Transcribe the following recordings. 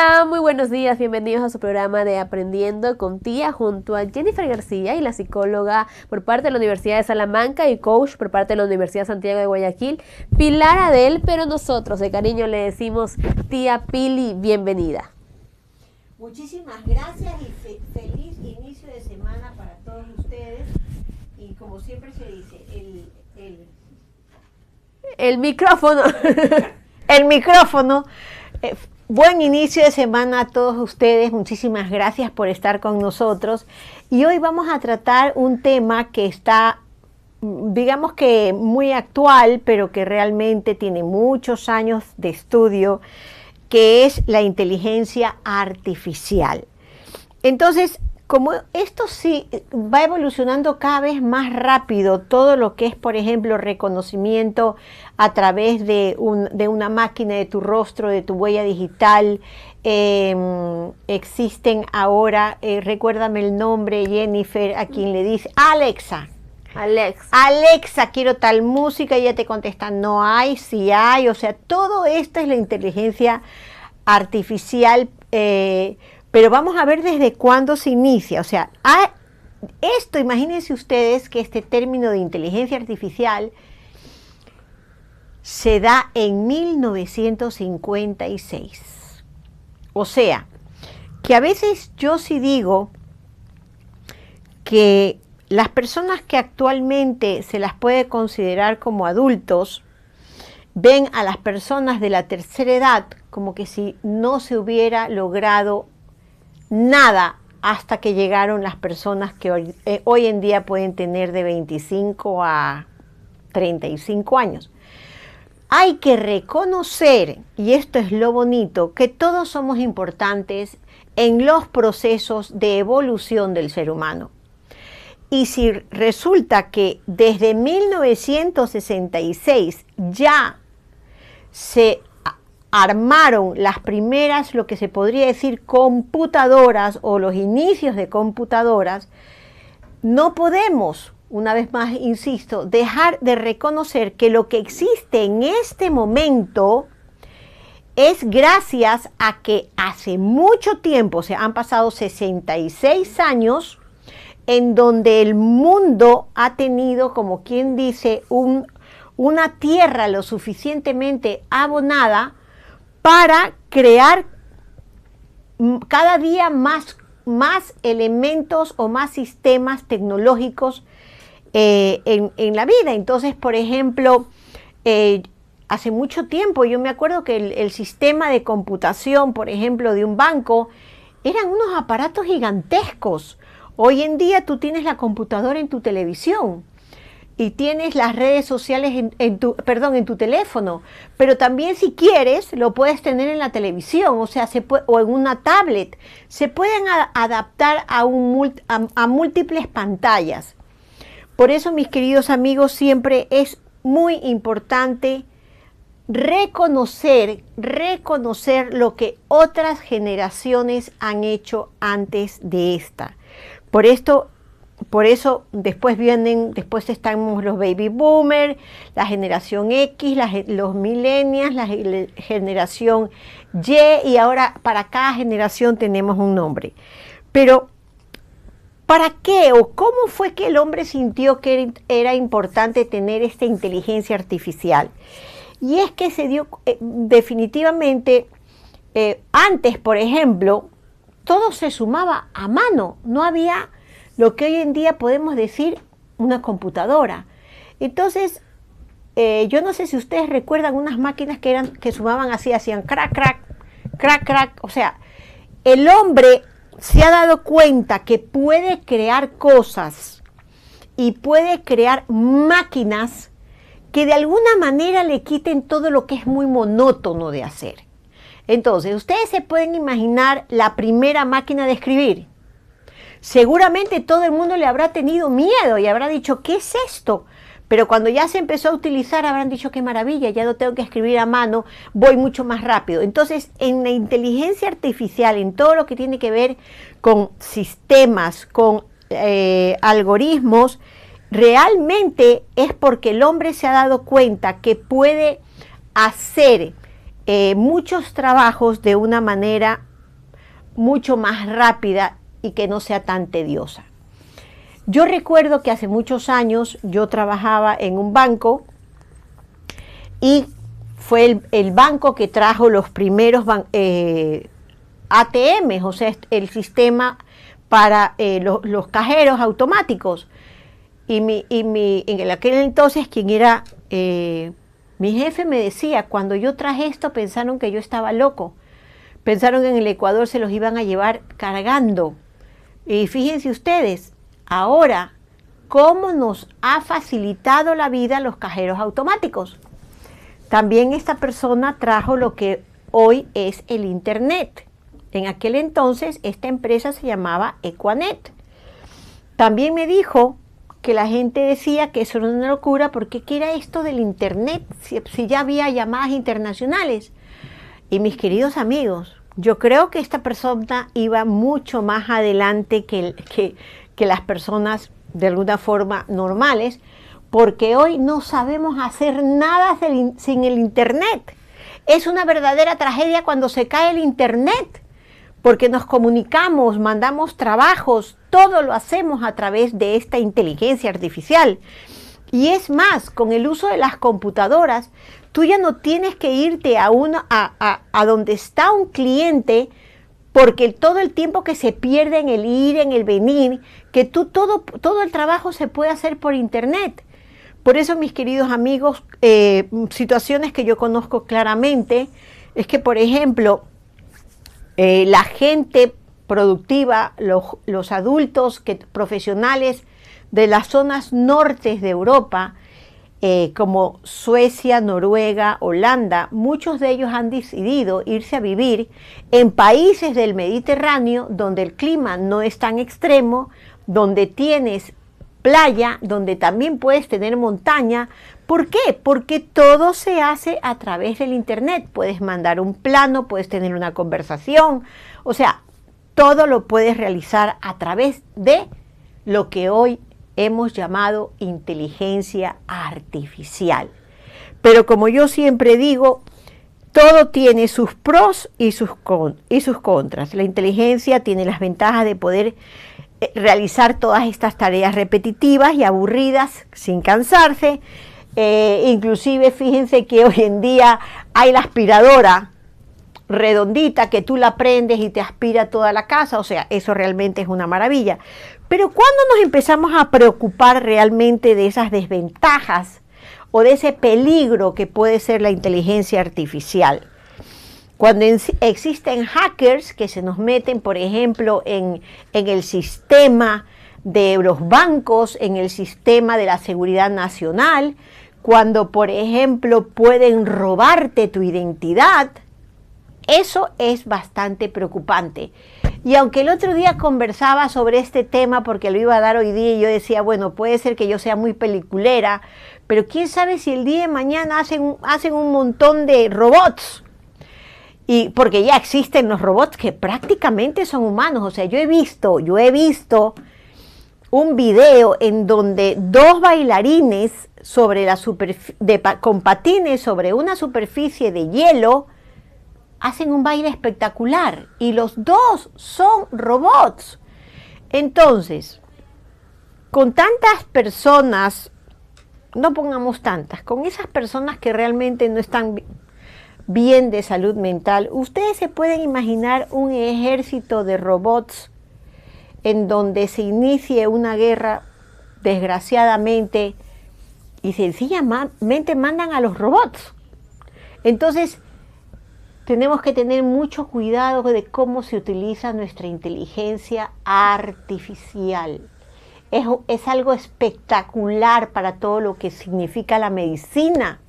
Hola, muy buenos días, bienvenidos a su programa de Aprendiendo con Tía junto a Jennifer García y la psicóloga por parte de la Universidad de Salamanca y coach por parte de la Universidad Santiago de Guayaquil, Pilar Adel, pero nosotros de cariño le decimos Tía Pili, bienvenida. Muchísimas gracias y feliz inicio de semana para todos ustedes y como siempre se dice, el micrófono. El micrófono. Buen inicio de semana a todos ustedes, muchísimas gracias por estar con nosotros y hoy vamos a tratar un tema que está, digamos que muy actual, pero que realmente tiene muchos años de estudio, que es la inteligencia artificial. Entonces, como esto sí va evolucionando cada vez más rápido, todo lo que es, por ejemplo, reconocimiento a través de una máquina, de tu rostro, de tu huella digital, existen ahora, recuérdame el nombre, Jennifer, a quien le dice, Alexa, quiero tal música, y ella te contesta, no hay, sí hay, o sea, todo esto es la inteligencia artificial, pero vamos a ver desde cuándo se inicia. O sea, esto, imagínense ustedes que este término de inteligencia artificial se da en 1956. O sea, que a veces yo sí digo que las personas que actualmente se las puede considerar como adultos, ven a las personas de la tercera edad como que si no se hubiera logrado nada hasta que llegaron las personas que hoy en día pueden tener de 25 a 35 años. Hay que reconocer, y esto es lo bonito, que todos somos importantes en los procesos de evolución del ser humano. Y si resulta que desde 1966 ya se armaron las primeras, lo que se podría decir, computadoras o los inicios de computadoras, no podemos, una vez más insisto, dejar de reconocer que lo que existe en este momento es gracias a que hace mucho tiempo, o sea, han pasado 66 años, en donde el mundo ha tenido, como quien dice, una tierra lo suficientemente abonada para crear cada día más elementos o más sistemas tecnológicos en la vida. Entonces, por ejemplo, hace mucho tiempo yo me acuerdo que el sistema de computación, por ejemplo, de un banco, eran unos aparatos gigantescos. Hoy en día tú tienes la computadora en tu televisión y tienes las redes sociales en tu teléfono, pero también si quieres lo puedes tener en la televisión, o sea, o en una tablet. Se pueden adaptar a múltiples pantallas. Por eso, mis queridos amigos, siempre es muy importante reconocer lo que otras generaciones han hecho antes de esta. Por eso después están los baby boomers, la generación X, los millennials, la generación Y, y ahora para cada generación tenemos un nombre. Pero, ¿para qué o cómo fue que el hombre sintió que era importante tener esta inteligencia artificial? Y es que se dio definitivamente, antes, por ejemplo, todo se sumaba a mano, no había lo que hoy en día podemos decir una computadora. Entonces, yo no sé si ustedes recuerdan unas máquinas que sumaban así, hacían crack, crack, crack, crack. O sea, el hombre se ha dado cuenta que puede crear cosas y puede crear máquinas que de alguna manera le quiten todo lo que es muy monótono de hacer. Entonces, ustedes se pueden imaginar la primera máquina de escribir. Seguramente todo el mundo le habrá tenido miedo y habrá dicho, ¿qué es esto? Pero cuando ya se empezó a utilizar, habrán dicho, qué maravilla, ya no tengo que escribir a mano, voy mucho más rápido. Entonces, en la inteligencia artificial, en todo lo que tiene que ver con sistemas, con algoritmos, realmente es porque el hombre se ha dado cuenta que puede hacer muchos trabajos de una manera mucho más rápida y que no sea tan tediosa. Yo recuerdo que hace muchos años yo trabajaba en un banco y fue el banco que trajo los primeros ATMs, o sea, el sistema para los cajeros automáticos. Y en aquel entonces, quien era mi jefe me decía, cuando yo traje esto pensaron que yo estaba loco. Pensaron que en el Ecuador se los iban a llevar cargando. Y fíjense ustedes, ahora, cómo nos ha facilitado la vida los cajeros automáticos. También esta persona trajo lo que hoy es el Internet. En aquel entonces, esta empresa se llamaba Equanet. También me dijo que la gente decía que eso era una locura, porque ¿qué era esto del Internet? Si ya había llamadas internacionales. Y mis queridos amigos, yo creo que esta persona iba mucho más adelante que las personas de alguna forma normales, porque hoy no sabemos hacer nada sin el Internet. Es una verdadera tragedia cuando se cae el Internet, porque nos comunicamos, mandamos trabajos, todo lo hacemos a través de esta inteligencia artificial. Y es más, con el uso de las computadoras, tú ya no tienes que irte a donde está un cliente, porque todo el tiempo que se pierde en el ir, en el venir, que todo el trabajo se puede hacer por Internet. Por eso, mis queridos amigos, situaciones que yo conozco claramente, es que, por ejemplo, la gente productiva, los adultos profesionales de las zonas nortes de Europa, como Suecia, Noruega, Holanda, muchos de ellos han decidido irse a vivir en países del Mediterráneo donde el clima no es tan extremo, donde tienes playa, donde también puedes tener montaña. ¿Por qué? Porque todo se hace a través del Internet. Puedes mandar un plano, puedes tener una conversación, o sea, todo lo puedes realizar a través de lo que hoy hemos llamado inteligencia artificial. Pero como yo siempre digo, todo tiene sus pros y sus contras. La inteligencia tiene las ventajas de poder realizar todas estas tareas repetitivas y aburridas sin cansarse. Inclusive fíjense que hoy en día hay la aspiradora redondita que tú la prendes y te aspira toda la casa, o sea, eso realmente es una maravilla. Pero ¿cuándo nos empezamos a preocupar realmente de esas desventajas o de ese peligro que puede ser la inteligencia artificial? Cuando existen hackers que se nos meten, por ejemplo, en el sistema de los bancos, en el sistema de la seguridad nacional, cuando, por ejemplo, pueden robarte tu identidad, eso es bastante preocupante. Y aunque el otro día conversaba sobre este tema porque lo iba a dar hoy día y yo decía, bueno, puede ser que yo sea muy peliculera, pero quién sabe si el día de mañana hacen un montón de robots. Y porque ya existen los robots que prácticamente son humanos. O sea, yo he visto un video en donde dos bailarines con patines sobre una superficie de hielo hacen un baile espectacular y los dos son robots. Entonces, con tantas personas, no pongamos tantas, con esas personas que realmente no están bien de salud mental, ustedes se pueden imaginar un ejército de robots en donde se inicie una guerra, desgraciadamente, y sencillamente mandan a los robots. Entonces, tenemos que tener mucho cuidado de cómo se utiliza nuestra inteligencia artificial. Es algo espectacular para todo lo que significa la medicina.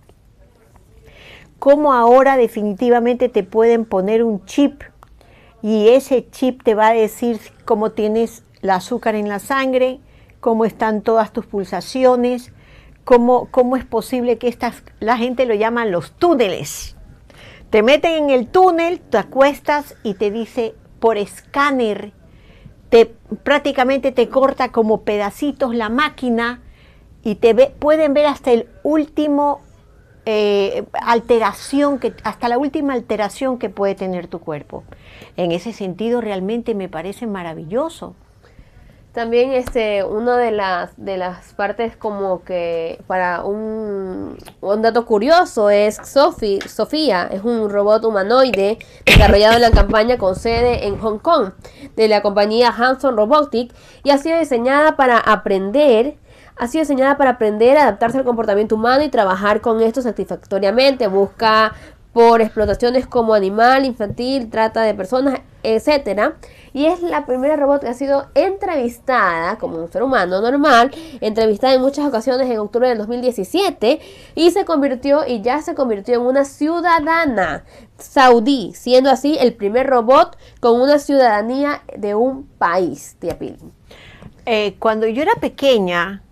Cómo ahora definitivamente te pueden poner un chip y ese chip te va a decir cómo tienes el azúcar en la sangre, cómo están todas tus pulsaciones, cómo es posible que la gente lo llaman los túneles. Te meten en el túnel, te acuestas y te dice por escáner, prácticamente te corta como pedacitos la máquina y pueden ver hasta el último alteración, hasta la última alteración que puede tener tu cuerpo. En ese sentido realmente me parece maravilloso. También una de las partes como que para un dato curioso es Sofía, es un robot humanoide desarrollado en la campaña con sede en Hong Kong de la compañía Hanson Robotics y ha sido diseñada para aprender, adaptarse al comportamiento humano y trabajar con esto satisfactoriamente. Busca por explotaciones como animal, infantil, trata de personas, etcétera. Y es la primera robot que ha sido entrevistada como un ser humano normal, entrevistada en muchas ocasiones en octubre del 2017 y ya se convirtió en una ciudadana saudí, siendo así el primer robot con una ciudadanía de un país, tía Pili. Cuando yo era pequeña,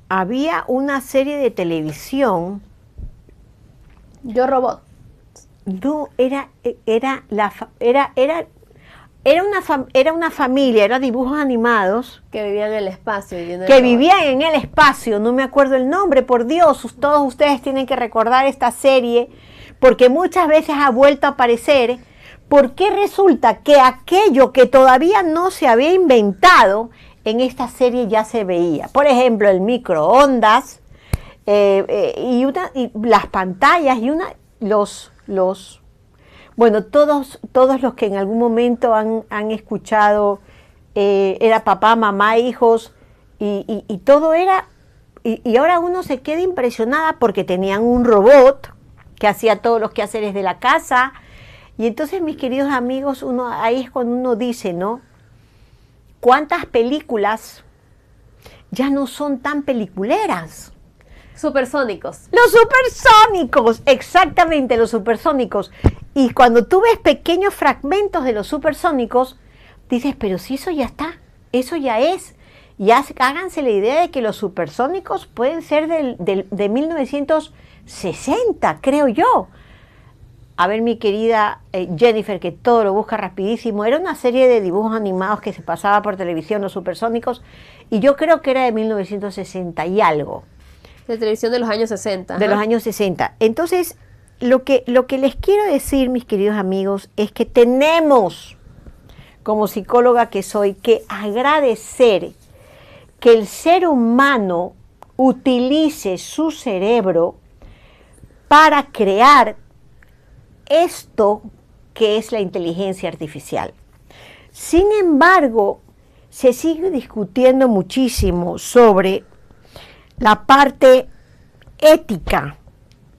había una serie de televisión. Yo Robot. No, era una familia, eran dibujos animados. Que vivían en el espacio. Vivían en el espacio, no me acuerdo el nombre, por Dios, todos ustedes tienen que recordar esta serie, porque muchas veces ha vuelto a aparecer, porque resulta que aquello que todavía no se había inventado, en esta serie ya se veía. Por ejemplo, el microondas, y las pantallas, bueno, todos los que en algún momento han escuchado, era papá, mamá, hijos, y todo era, y ahora uno se queda impresionada porque tenían un robot que hacía todos los quehaceres de la casa, y entonces, mis queridos amigos, ahí es cuando uno dice, ¿no? ¿Cuántas películas ya no son tan peliculeras? Supersónicos. Los supersónicos, exactamente, los supersónicos. Y cuando tú ves pequeños fragmentos de los supersónicos, dices, pero si eso ya está, eso ya es. Y háganse la idea de que los supersónicos pueden ser de 1960, creo yo. A ver, mi querida Jennifer, que todo lo busca rapidísimo, era una serie de dibujos animados que se pasaba por televisión, los supersónicos, y yo creo que era de 1960 y algo. De televisión de los años 60. De los años 60. Entonces, lo que les quiero decir, mis queridos amigos, es que tenemos, como psicóloga que soy, que agradecer que el ser humano utilice su cerebro para crear esto que es la inteligencia artificial. Sin embargo, se sigue discutiendo muchísimo sobre la parte ética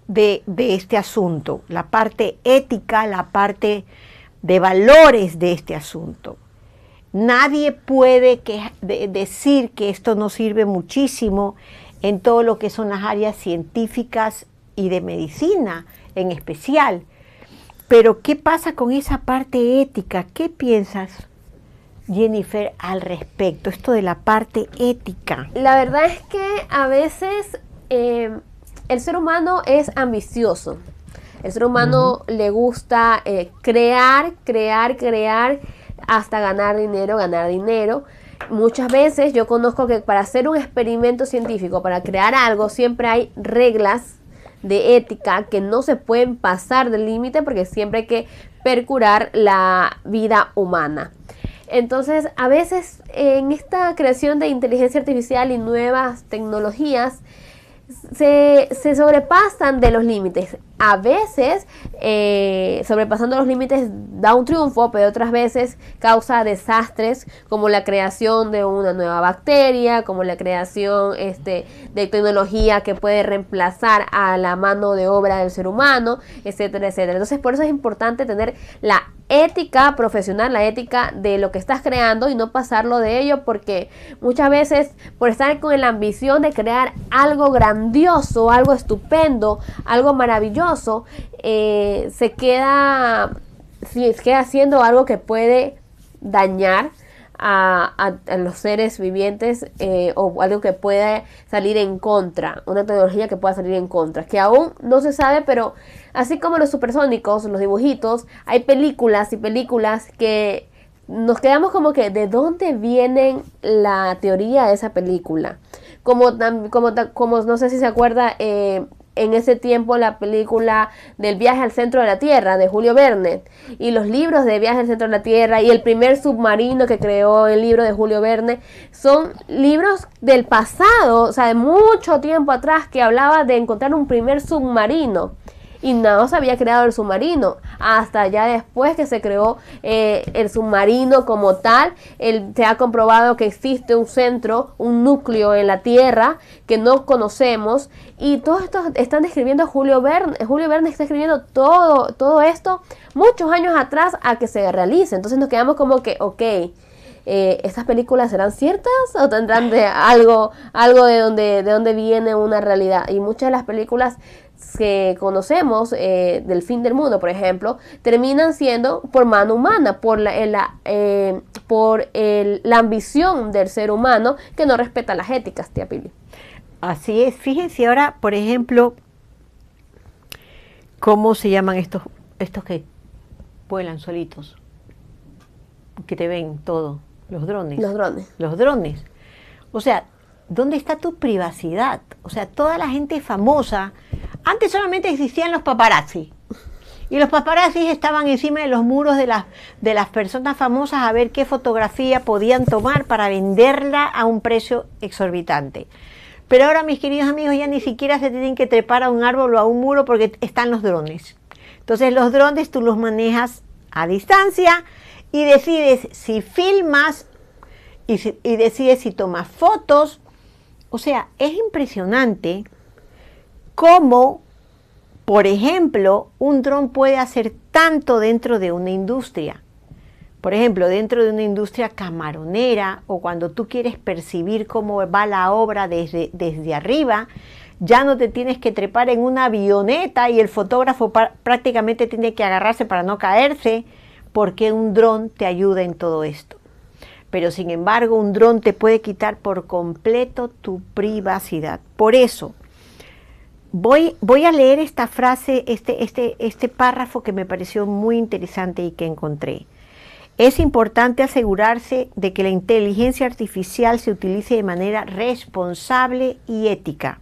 de este asunto, la parte ética, la parte de valores de este asunto. Nadie puede decir que esto no sirve muchísimo en todo lo que son las áreas científicas y de medicina en especial. Pero, ¿qué pasa con esa parte ética? ¿Qué piensas, Jennifer, al respecto? Esto de la parte ética. La verdad es que a veces el ser humano es ambicioso. El ser humano le gusta crear hasta ganar dinero. Muchas veces yo conozco que para hacer un experimento científico, para crear algo, siempre hay reglas de ética que no se pueden pasar del límite porque siempre hay que percurar la vida humana. Entonces, a veces en esta creación de inteligencia artificial y nuevas tecnologías se sobrepasan de los límites. A veces, sobrepasando los límites da un triunfo, pero otras veces causa desastres, como la creación de una nueva bacteria, como la creación de tecnología que puede reemplazar a la mano de obra del ser humano, etcétera, etcétera. Entonces, por eso es importante tener la ética profesional, la ética de lo que estás creando y no pasarlo de ello, porque muchas veces por estar con la ambición de crear algo grandioso, algo estupendo, algo maravilloso, se queda haciendo algo que puede dañar a los seres vivientes, o algo que pueda salir en contra, una tecnología que pueda salir en contra, que aún no se sabe, pero así como los supersónicos, los dibujitos, hay películas y películas que nos quedamos como que ¿de dónde viene la teoría de esa película? Como no sé si se acuerda, en ese tiempo la película del viaje al centro de la Tierra de Julio Verne y los libros de viaje al centro de la Tierra y el primer submarino que creó el libro de Julio Verne son libros del pasado, o sea, de mucho tiempo atrás, que hablaba de encontrar un primer submarino. Y no se había creado el submarino hasta ya después que se creó el submarino como tal. Se ha comprobado que existe un centro, un núcleo en la Tierra que no conocemos, y todos estos están describiendo a Julio Verne. Julio Verne está escribiendo todo esto muchos años atrás a que se realice. Entonces nos quedamos como que, ok, ¿estas películas serán ciertas o tendrán de algo de donde viene una realidad? Y muchas de las películas que conocemos del fin del mundo, por ejemplo, terminan siendo por mano humana, por la ambición del ser humano que no respeta las éticas, tía Pili. Así es. Fíjense ahora, por ejemplo, ¿cómo se llaman estos que vuelan solitos? Que te ven todo. Los drones. Los drones. O sea, ¿dónde está tu privacidad? O sea, toda la gente famosa. Antes solamente existían los paparazzi. Y los paparazzi estaban encima de los muros de las personas famosas a ver qué fotografía podían tomar para venderla a un precio exorbitante. Pero ahora, mis queridos amigos, ya ni siquiera se tienen que trepar a un árbol o a un muro porque están los drones. Entonces, los drones tú los manejas a distancia y decides si filmas y decides si tomas fotos. O sea, es impresionante cómo, por ejemplo, un dron puede hacer tanto dentro de una industria. Por ejemplo, dentro de una industria camaronera, o cuando tú quieres percibir cómo va la obra desde arriba, ya no te tienes que trepar en una avioneta y el fotógrafo prácticamente tiene que agarrarse para no caerse, porque un dron te ayuda en todo esto. Pero sin embargo, un dron te puede quitar por completo tu privacidad. Por eso, voy a leer esta frase, este párrafo que me pareció muy interesante y que encontré. Es importante asegurarse de que la inteligencia artificial se utilice de manera responsable y ética,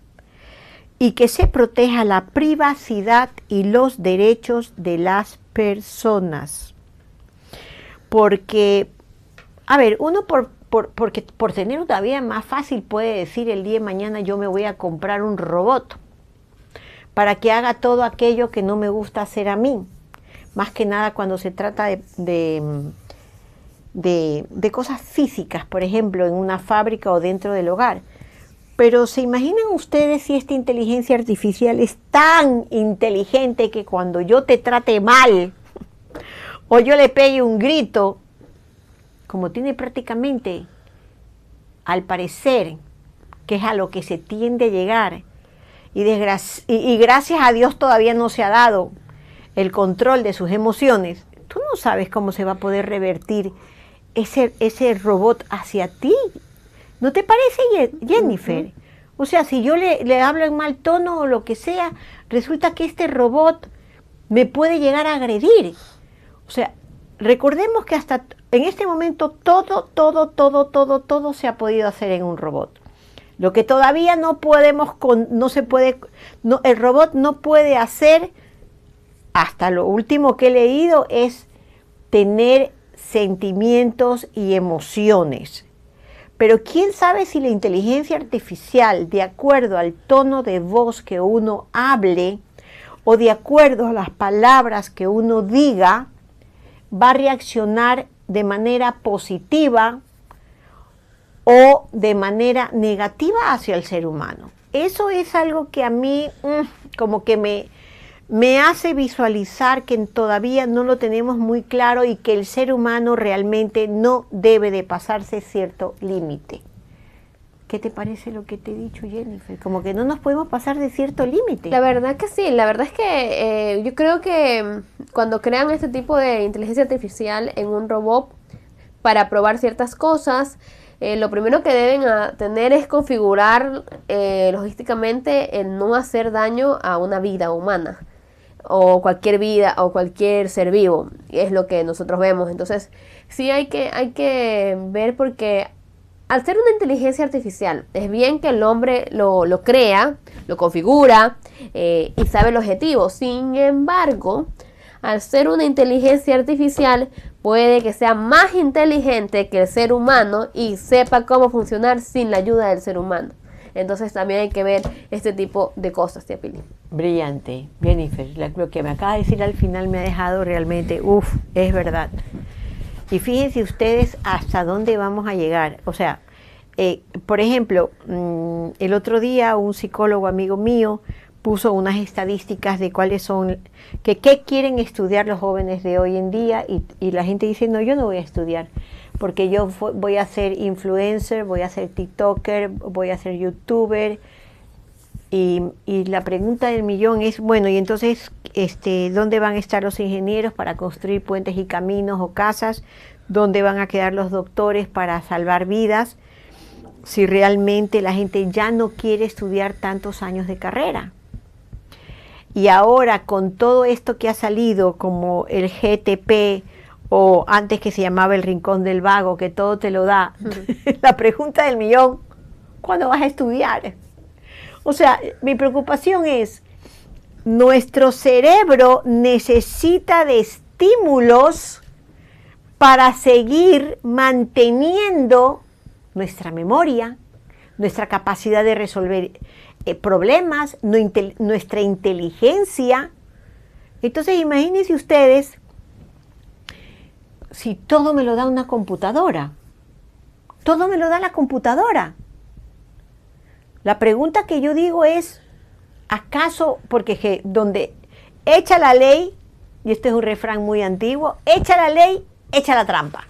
y que se proteja la privacidad y los derechos de las personas. Porque, a ver, uno porque por tener una vida más fácil puede decir el día de mañana yo me voy a comprar un robot para que haga todo aquello que no me gusta hacer a mí. Más que nada cuando se trata de cosas físicas, por ejemplo, en una fábrica o dentro del hogar. Pero ¿se imaginan ustedes si esta inteligencia artificial es tan inteligente que cuando yo te trate mal o yo le pegue un grito, como tiene prácticamente, al parecer, que es a lo que se tiende a llegar, y gracias a Dios todavía no se ha dado el control de sus emociones, tú no sabes cómo se va a poder revertir ese robot hacia ti. ¿No te parece, Jennifer? O sea, si yo le hablo en mal tono o lo que sea, resulta que este robot me puede llegar a agredir. O sea, recordemos que hasta en este momento todo se ha podido hacer en un robot. Lo que todavía no podemos, el robot no puede hacer, hasta lo último que he leído, es tener sentimientos y emociones. Pero quién sabe si la inteligencia artificial, de acuerdo al tono de voz que uno hable o de acuerdo a las palabras que uno diga, va a reaccionar de manera positiva o de manera negativa hacia el ser humano. Eso es algo que a mí como que me hace visualizar que todavía no lo tenemos muy claro y que el ser humano realmente no debe de pasarse cierto límite. ¿Qué te parece lo que te he dicho, Jennifer? Como que no nos podemos pasar de cierto límite. La verdad que sí, la verdad es que yo creo que cuando crean este tipo de inteligencia artificial en un robot para probar ciertas cosas, lo primero que deben tener es configurar logísticamente el no hacer daño a una vida humana o cualquier vida o cualquier ser vivo, es lo que nosotros vemos. Entonces sí hay que ver, porque al ser una inteligencia artificial, es bien que el hombre lo crea, lo configura y sabe el objetivo. Sin embargo, al ser una inteligencia artificial, puede que sea más inteligente que el ser humano y sepa cómo funcionar sin la ayuda del ser humano. Entonces también hay que ver este tipo de cosas, tía Pili. Brillante, Jennifer. Lo que me acaba de decir al final me ha dejado realmente, es verdad. Y fíjense ustedes hasta dónde vamos a llegar. O sea, por ejemplo, el otro día un psicólogo amigo mío puso unas estadísticas de cuáles son, qué quieren estudiar los jóvenes de hoy en día y la gente dice, no, yo no voy a estudiar, porque yo voy a ser influencer, voy a ser TikToker, voy a ser YouTuber. Y la pregunta del millón es, bueno, y entonces, ¿dónde van a estar los ingenieros para construir puentes y caminos o casas? ¿Dónde van a quedar los doctores para salvar vidas? Si realmente la gente ya no quiere estudiar tantos años de carrera. Y ahora, con todo esto que ha salido, como el GTP, o antes que se llamaba el Rincón del Vago, que todo te lo da, la pregunta del millón, ¿cuándo vas a estudiar? O sea, mi preocupación es, nuestro cerebro necesita de estímulos para seguir manteniendo nuestra memoria, nuestra capacidad de resolver problemas, nuestra inteligencia. Entonces, imagínense ustedes si todo me lo da una computadora. Todo me lo da la computadora. La pregunta que yo digo es, ¿acaso, porque donde echa la ley, y este es un refrán muy antiguo, echa la ley, echa la trampa?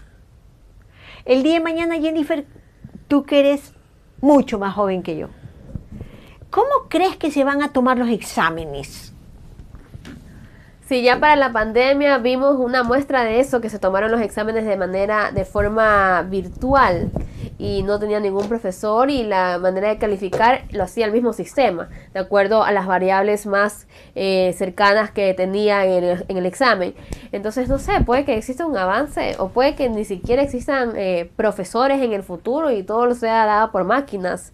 El día de mañana, Jennifer, tú que eres mucho más joven que yo, ¿cómo crees que se van a tomar los exámenes? Sí, ya para la pandemia vimos una muestra de eso, que se tomaron los exámenes de forma virtual y no tenía ningún profesor, y la manera de calificar lo hacía el mismo sistema, de acuerdo a las variables más cercanas que tenía en el examen. Entonces, no sé, puede que exista un avance, o puede que ni siquiera existan profesores en el futuro y todo lo sea dado por máquinas,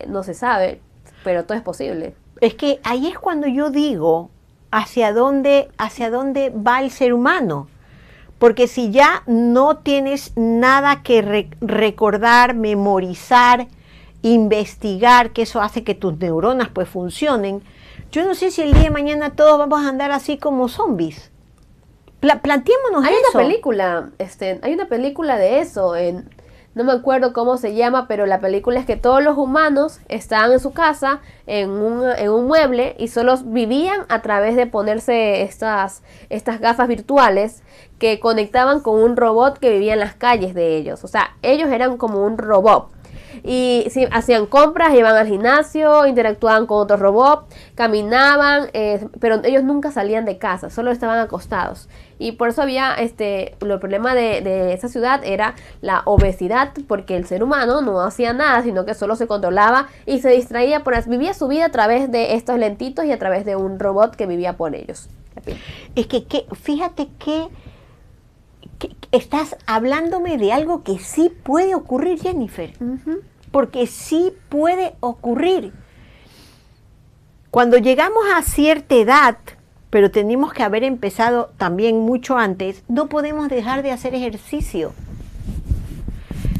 no se sabe, pero todo es posible. Es que ahí es cuando yo digo, ¿hacia dónde va el ser humano? Porque si ya no tienes nada que recordar, memorizar, investigar, que eso hace que tus neuronas pues funcionen, yo no sé si el día de mañana todos vamos a andar así como zombies. Planteémonos eso. Hay una película de eso, no me acuerdo cómo se llama, pero la película es que todos los humanos estaban en su casa, en un mueble, y solo vivían a través de ponerse estas gafas virtuales que conectaban con un robot que vivía en las calles de ellos. O sea, ellos eran como un robot. Y sí, hacían compras, iban al gimnasio, interactuaban con otros robots, caminaban, pero ellos nunca salían de casa, solo estaban acostados. Y por eso había el problema de esa ciudad era la obesidad, porque el ser humano no hacía nada, sino que solo se controlaba y se distraía, vivía su vida a través de estos lentitos y a través de un robot que vivía por ellos. Es que fíjate que estás hablándome de algo que sí puede ocurrir, Jennifer. Porque sí puede ocurrir. Cuando llegamos a cierta edad, pero tenemos que haber empezado también mucho antes, no podemos dejar de hacer ejercicio.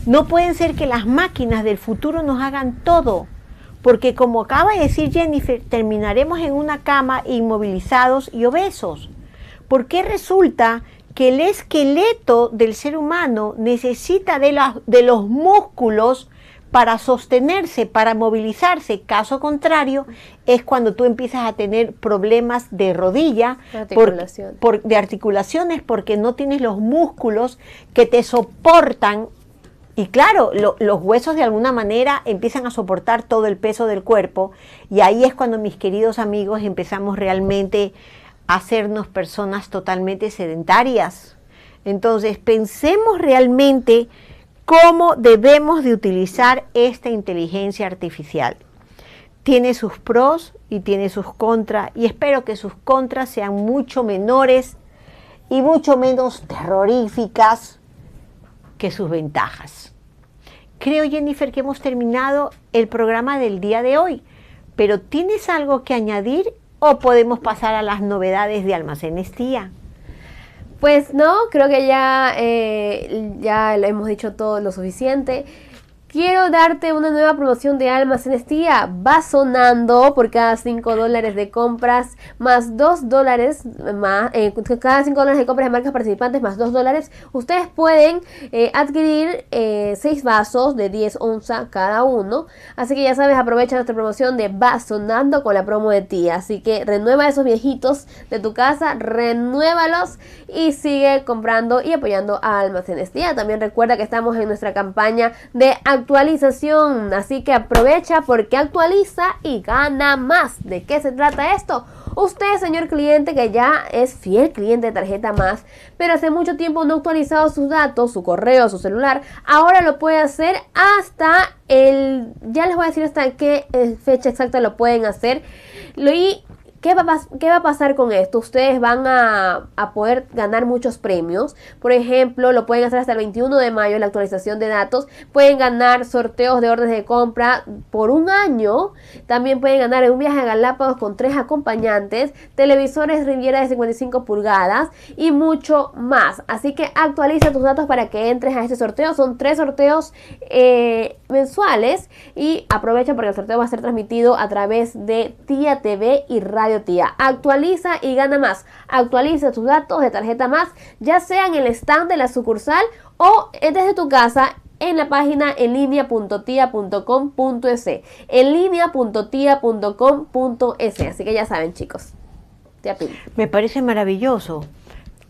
No pueden ser que las máquinas del futuro nos hagan todo, porque como acaba de decir Jennifer, terminaremos en una cama inmovilizados y obesos. Porque resulta que el esqueleto del ser humano necesita de los músculos para sostenerse, para movilizarse. Caso contrario, es cuando tú empiezas a tener problemas de rodilla, de articulaciones, porque no tienes los músculos que te soportan. Y claro, los huesos de alguna manera empiezan a soportar todo el peso del cuerpo, y ahí es cuando, mis queridos amigos, empezamos realmente a hacernos personas totalmente sedentarias. Entonces, pensemos realmente cómo debemos de utilizar esta inteligencia artificial. Tiene sus pros y tiene sus contras, y espero que sus contras sean mucho menores y mucho menos terroríficas que sus ventajas. creo, Jennifer, que hemos terminado el programa del día de hoy. Pero ¿tienes algo que añadir o podemos pasar a las novedades de Almacenes Tía? Pues no, creo que ya lo hemos dicho todo lo suficiente. Quiero darte una nueva promoción de Almacenes Tía. Va sonando por cada $5 de compras más $2 más, cada $5 de compras de marcas participantes más $2. Ustedes pueden adquirir 6 vasos de 10 onzas cada uno. Así que ya sabes, aprovecha nuestra promoción de Va sonando con la promo de Tía. Así que renueva esos viejitos de tu casa, renuévalos y sigue comprando y apoyando a Almacenes Tía. También recuerda que estamos en nuestra campaña de actualización, así que aprovecha porque actualiza y gana más. ¿De qué se trata esto? Usted, señor cliente, que ya es fiel cliente de Tarjeta Más, pero hace mucho tiempo no ha actualizado sus datos, su correo, su celular, ahora lo puede hacer hasta ya les voy a decir hasta qué fecha exacta lo pueden hacer. ¿Qué va a pasar con esto? Ustedes van a poder ganar muchos premios. Por ejemplo, lo pueden hacer hasta el 21 de mayo, la actualización de datos. Pueden ganar sorteos de órdenes de compra por un año. También pueden ganar un viaje a Galápagos con 3 acompañantes, televisores Riviera de 55 pulgadas y mucho más. Así que actualiza tus datos para que entres a este sorteo. Son 3 sorteos mensuales y aprovecha porque el sorteo va a ser transmitido a través de Tía TV y Radio Tía. Actualiza y gana más. Actualiza tus datos de Tarjeta Más, ya sea en el stand de la sucursal o desde tu casa en la página enlinea.tia.com.es, enlinea.tia.com.es. Así que ya saben, chicos. Tía Pili. Me parece maravilloso.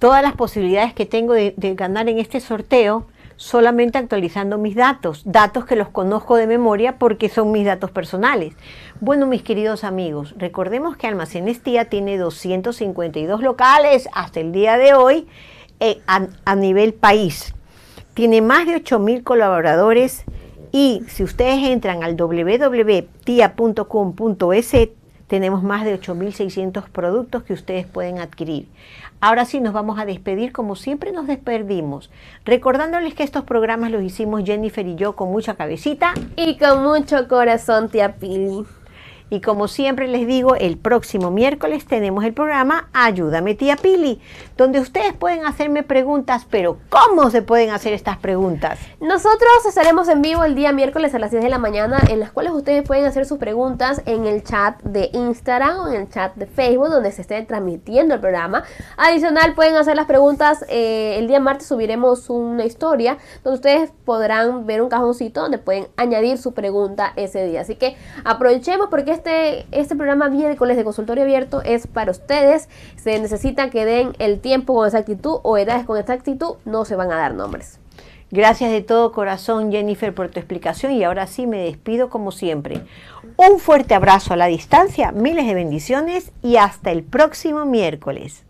Todas las posibilidades que tengo de ganar en este sorteo solamente actualizando mis datos que los conozco de memoria porque son mis datos personales. Bueno, mis queridos amigos, recordemos que Almacenes Tía tiene 252 locales hasta el día de hoy a nivel país. Tiene más de 8,000 colaboradores y si ustedes entran al www.tia.com.es tenemos más de 8,600 productos que ustedes pueden adquirir. Ahora sí nos vamos a despedir como siempre nos despedimos, recordándoles que estos programas los hicimos Jennifer y yo con mucha cabecita y con mucho corazón, Tía Pili. Y como siempre les digo, el próximo miércoles tenemos el programa Ayúdame Tía Pili, donde ustedes pueden hacerme preguntas, pero ¿cómo se pueden hacer estas preguntas? Nosotros estaremos en vivo el día miércoles a las 10 de la mañana, en las cuales ustedes pueden hacer sus preguntas en el chat de Instagram o en el chat de Facebook, donde se esté transmitiendo el programa. Adicional, pueden hacer las preguntas, el día martes subiremos una historia, donde ustedes podrán ver un cajoncito donde pueden añadir su pregunta ese día. Así que aprovechemos porque este programa miércoles de consultorio abierto es para ustedes. Se necesita que den el tiempo con exactitud o edades con exactitud, no se van a dar nombres. Gracias de todo corazón, Jennifer, por tu explicación y ahora sí me despido como siempre. Un fuerte abrazo a la distancia, miles de bendiciones y hasta el próximo miércoles.